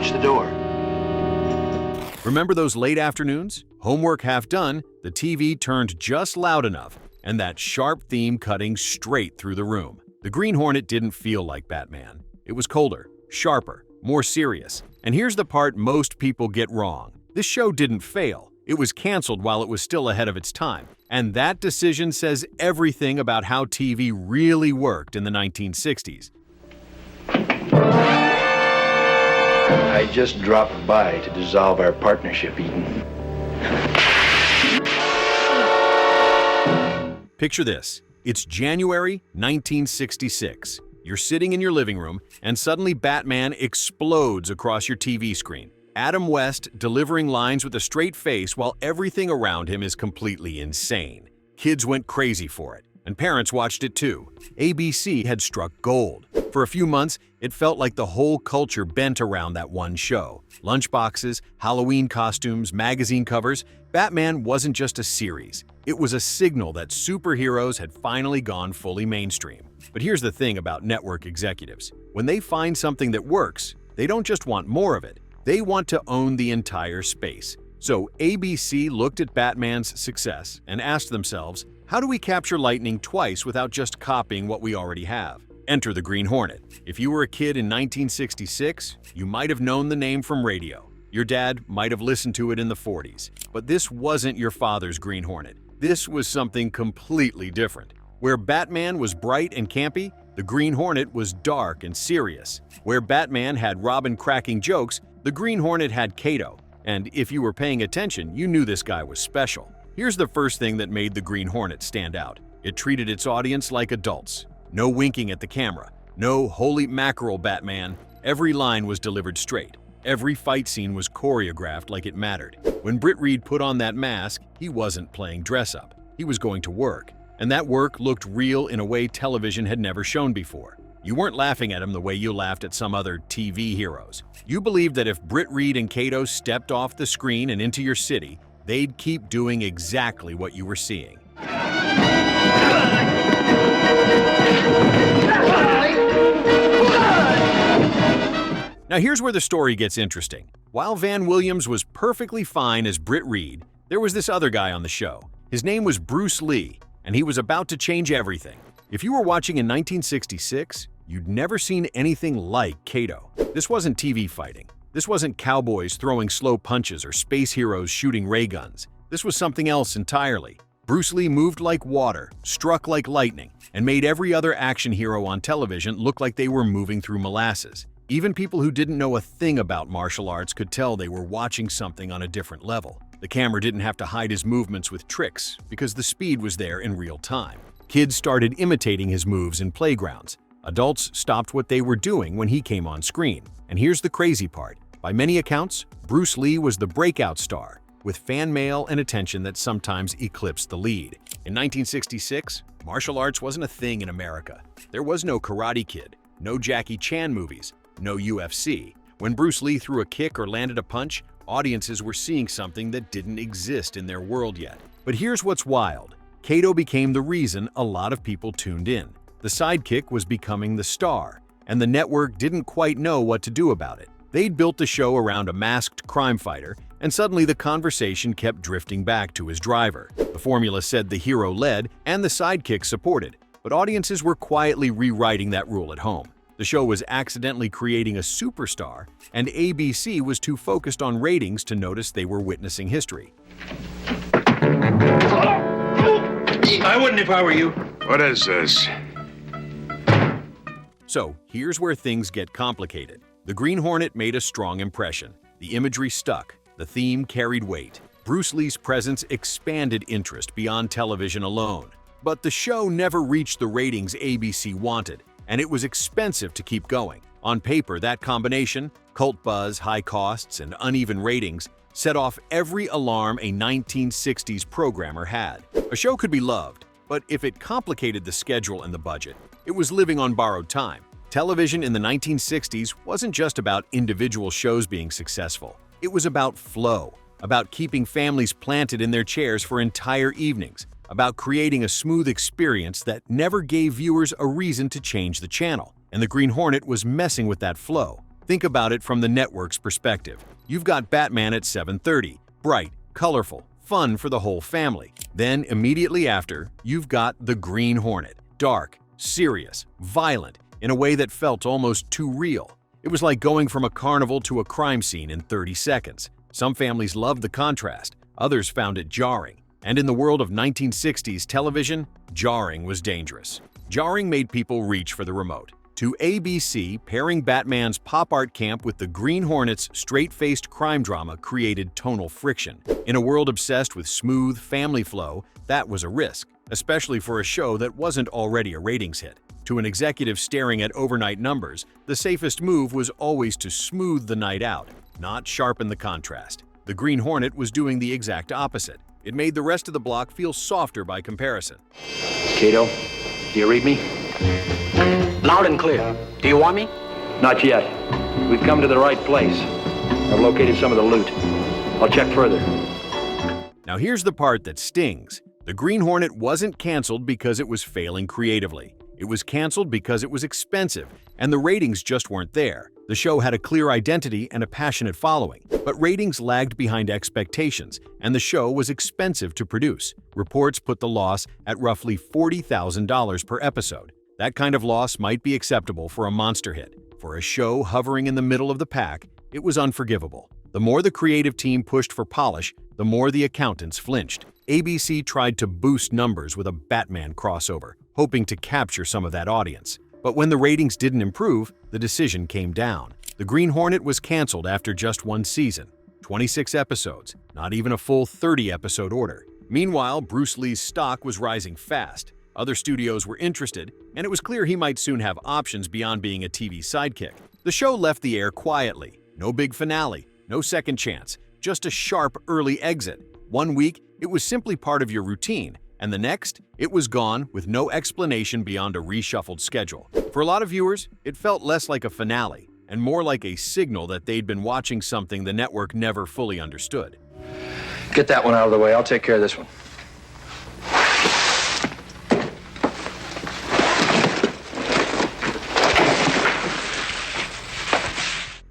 Watch the door. Remember those late afternoons? Homework half done, the TV turned just loud enough, and that sharp theme cutting straight through the room. The Green Hornet didn't feel like Batman. It was colder, sharper, more serious. And here's the part most people get wrong. This show didn't fail. It was canceled while it was still ahead of its time. And that decision says everything about how TV really worked in the 1960s. I just dropped by to dissolve our partnership, Eden. Picture this. It's January 1966. You're sitting in your living room, and suddenly Batman explodes across your TV screen. Adam West delivering lines with a straight face while everything around him is completely insane. Kids went crazy for it, and parents watched it too. ABC had struck gold. For a few months, it felt like the whole culture bent around that one show. Lunchboxes, Halloween costumes, magazine covers. Batman wasn't just a series. It was a signal that superheroes had finally gone fully mainstream. But here's the thing about network executives. When they find something that works, they don't just want more of it. They want to own the entire space. So ABC looked at Batman's success and asked themselves, how do we capture lightning twice without just copying what we already have? Enter the Green Hornet. If you were a kid in 1966, you might have known the name from radio. Your dad might have listened to it in the 40s. But this wasn't your father's Green Hornet. This was something completely different. Where Batman was bright and campy, the Green Hornet was dark and serious. Where Batman had Robin cracking jokes, the Green Hornet had Kato. And if you were paying attention, you knew this guy was special. Here's the first thing that made the Green Hornet stand out. It treated its audience like adults. No winking at the camera. No holy mackerel, Batman. Every line was delivered straight. Every fight scene was choreographed like it mattered. When Britt Reed put on that mask, he wasn't playing dress-up. He was going to work. And that work looked real in a way television had never shown before. You weren't laughing at him the way you laughed at some other TV heroes. You believed that if Britt Reed and Kato stepped off the screen and into your city, they'd keep doing exactly what you were seeing. Now here's where the story gets interesting. While Van Williams was perfectly fine as Britt Reed, there was this other guy on the show. His name was Bruce Lee, and he was about to change everything. If you were watching in 1966, you'd never seen anything like Kato. This wasn't TV fighting. This wasn't cowboys throwing slow punches or space heroes shooting ray guns. This was something else entirely. Bruce Lee moved like water, struck like lightning, and made every other action hero on television look like they were moving through molasses. Even people who didn't know a thing about martial arts could tell they were watching something on a different level. The camera didn't have to hide his movements with tricks because the speed was there in real time. Kids started imitating his moves in playgrounds. Adults stopped what they were doing when he came on screen. And here's the crazy part. By many accounts, Bruce Lee was the breakout star, with fan mail and attention that sometimes eclipsed the lead. In 1966, martial arts wasn't a thing in America. There was no Karate Kid, no Jackie Chan movies, no UFC. When Bruce Lee threw a kick or landed a punch, audiences were seeing something that didn't exist in their world yet. But here's what's wild. Kato became the reason a lot of people tuned in. The sidekick was becoming the star, and the network didn't quite know what to do about it. They'd built the show around a masked crime fighter, and suddenly the conversation kept drifting back to his driver. The formula said the hero led and the sidekick supported, but audiences were quietly rewriting that rule at home. The show was accidentally creating a superstar, and ABC was too focused on ratings to notice they were witnessing history. I wouldn't if I were you. What is this? So, here's where things get complicated. The Green Hornet made a strong impression. The imagery stuck. The theme carried weight. Bruce Lee's presence expanded interest beyond television alone. But the show never reached the ratings ABC wanted, and it was expensive to keep going. On paper, that combination, cult buzz, high costs, and uneven ratings, set off every alarm a 1960s programmer had. A show could be loved, but if it complicated the schedule and the budget, it was living on borrowed time. Television in the 1960s wasn't just about individual shows being successful. It was about flow, about keeping families planted in their chairs for entire evenings, about creating a smooth experience that never gave viewers a reason to change the channel. And the Green Hornet was messing with that flow. Think about it from the network's perspective. You've got Batman at 7:30, bright, colorful, fun for the whole family. Then, immediately after, you've got the Green Hornet, dark, serious, violent, in a way that felt almost too real. It was like going from a carnival to a crime scene in 30 seconds. Some families loved the contrast, others found it jarring. And in the world of 1960s television, jarring was dangerous. Jarring made people reach for the remote. To ABC, pairing Batman's pop art camp with the Green Hornet's straight-faced crime drama created tonal friction. In a world obsessed with smooth, family flow, that was a risk, especially for a show that wasn't already a ratings hit. To an executive staring at overnight numbers, the safest move was always to smooth the night out, not sharpen the contrast. The Green Hornet was doing the exact opposite. It made the rest of the block feel softer by comparison. Kato, do you read me? Loud and clear. Do you want me? Not yet. We've come to the right place. I've located some of the loot. I'll check further. Now here's the part that stings. The Green Hornet wasn't canceled because it was failing creatively. It was canceled because it was expensive, and the ratings just weren't there. The show had a clear identity and a passionate following, but ratings lagged behind expectations, and the show was expensive to produce. Reports put the loss at roughly $40,000 per episode. That kind of loss might be acceptable for a monster hit. For a show hovering in the middle of the pack, it was unforgivable. The more the creative team pushed for polish, the more the accountants flinched. ABC tried to boost numbers with a Batman crossover, hoping to capture some of that audience. But when the ratings didn't improve, the decision came down. The Green Hornet was canceled after just one season, 26 episodes, not even a full 30-episode order. Meanwhile, Bruce Lee's stock was rising fast. Other studios were interested, and it was clear he might soon have options beyond being a TV sidekick. The show left the air quietly. No big finale, no second chance, just a sharp early exit. One week, it was simply part of your routine, and the next, it was gone with no explanation beyond a reshuffled schedule. For a lot of viewers, it felt less like a finale and more like a signal that they'd been watching something the network never fully understood. Get that one out of the way. I'll take care of this one.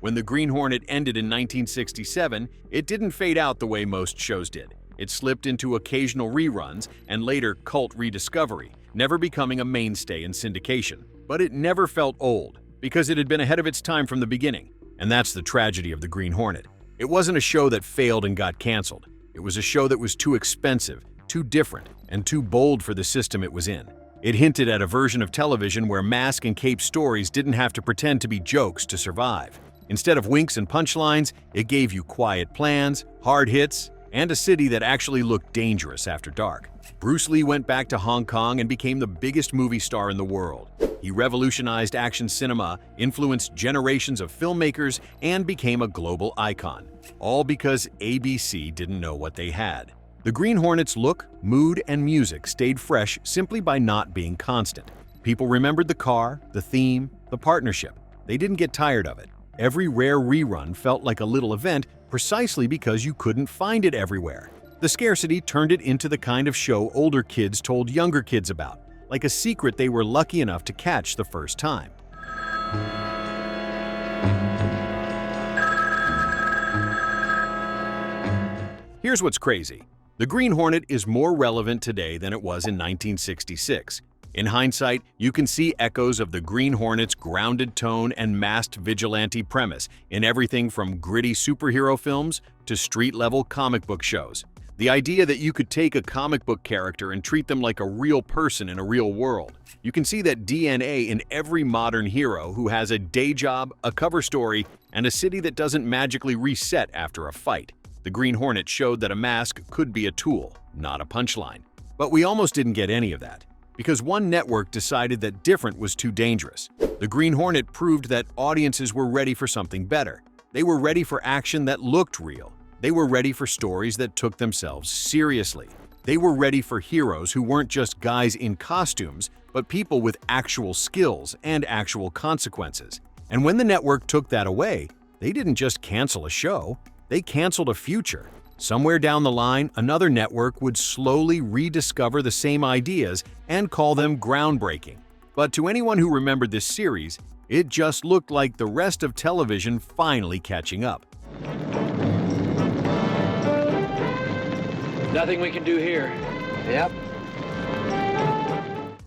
When the Green Hornet ended in 1967, it didn't fade out the way most shows did. It slipped into occasional reruns and later cult rediscovery, never becoming a mainstay in syndication. But it never felt old, because it had been ahead of its time from the beginning. And that's the tragedy of the Green Hornet. It wasn't a show that failed and got canceled. It was a show that was too expensive, too different, and too bold for the system it was in. It hinted at a version of television where mask and cape stories didn't have to pretend to be jokes to survive. Instead of winks and punchlines, it gave you quiet plans, hard hits, and a city that actually looked dangerous after dark. Bruce Lee went back to Hong Kong and became the biggest movie star in the world. He revolutionized action cinema, influenced generations of filmmakers, and became a global icon. All because ABC didn't know what they had. The Green Hornet's look, mood, and music stayed fresh simply by not being constant. People remembered the car, the theme, the partnership. They didn't get tired of it. Every rare rerun felt like a little event precisely because you couldn't find it everywhere. The scarcity turned it into the kind of show older kids told younger kids about, like a secret they were lucky enough to catch the first time. Here's what's crazy. The Green Hornet is more relevant today than it was in 1966. In hindsight, you can see echoes of the Green Hornet's grounded tone and masked vigilante premise in everything from gritty superhero films to street-level comic book shows. The idea that you could take a comic book character and treat them like a real person in a real world. You can see that DNA in every modern hero who has a day job, a cover story, and a city that doesn't magically reset after a fight. The Green Hornet showed that a mask could be a tool, not a punchline. But we almost didn't get any of that, because one network decided that different was too dangerous. The Green Hornet proved that audiences were ready for something better. They were ready for action that looked real. They were ready for stories that took themselves seriously. They were ready for heroes who weren't just guys in costumes, but people with actual skills and actual consequences. And when the network took that away, they didn't just cancel a show, they canceled a future. Somewhere down the line, another network would slowly rediscover the same ideas and call them groundbreaking. But to anyone who remembered this series, It just looked like the rest of television finally catching up. Nothing we can do here. Yep.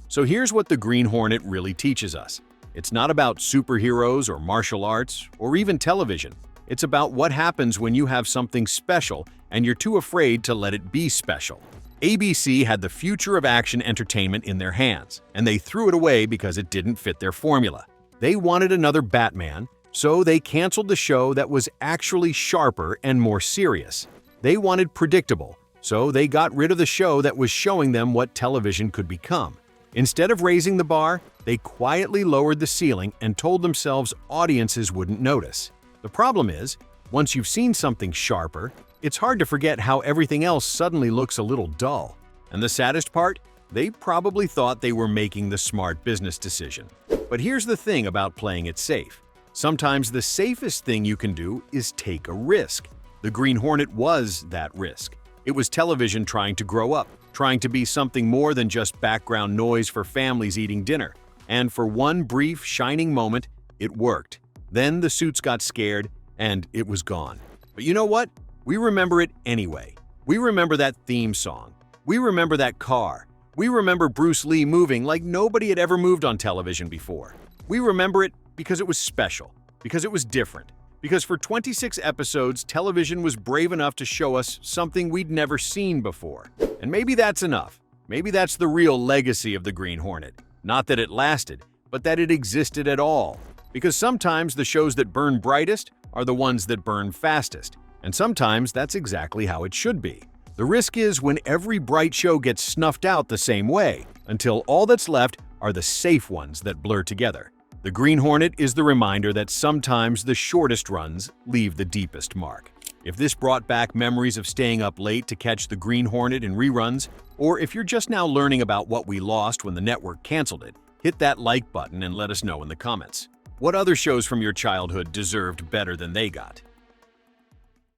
So here's what the Green Hornet really teaches us. It's not about superheroes or martial arts or even television. It's about what happens when you have something special and you're too afraid to let it be special. ABC had the future of action entertainment in their hands, and they threw it away because it didn't fit their formula. They wanted another Batman, so they canceled the show that was actually sharper and more serious. They wanted predictable, so they got rid of the show that was showing them what television could become. Instead of raising the bar, they quietly lowered the ceiling and told themselves audiences wouldn't notice. The problem is, once you've seen something sharper, it's hard to forget how everything else suddenly looks a little dull. And the saddest part? They probably thought they were making the smart business decision. But here's the thing about playing it safe. Sometimes the safest thing you can do is take a risk. The Green Hornet was that risk. It was television trying to grow up, trying to be something more than just background noise for families eating dinner. And for one brief, shining moment, it worked. Then the suits got scared, and it was gone. But you know what? We remember it anyway. We remember that theme song. We remember that car. We remember Bruce Lee moving like nobody had ever moved on television before. We remember it because it was special, because it was different, because for 26 episodes, television was brave enough to show us something we'd never seen before. And maybe that's enough. Maybe that's the real legacy of the Green Hornet. Not that it lasted, but that it existed at all. Because sometimes the shows that burn brightest are the ones that burn fastest. And sometimes that's exactly how it should be. The risk is when every bright show gets snuffed out the same way, until all that's left are the safe ones that blur together. The Green Hornet is the reminder that sometimes the shortest runs leave the deepest mark. If this brought back memories of staying up late to catch the Green Hornet in reruns, or if you're just now learning about what we lost when the network canceled it, hit that like button and let us know in the comments. What other shows from your childhood deserved better than they got?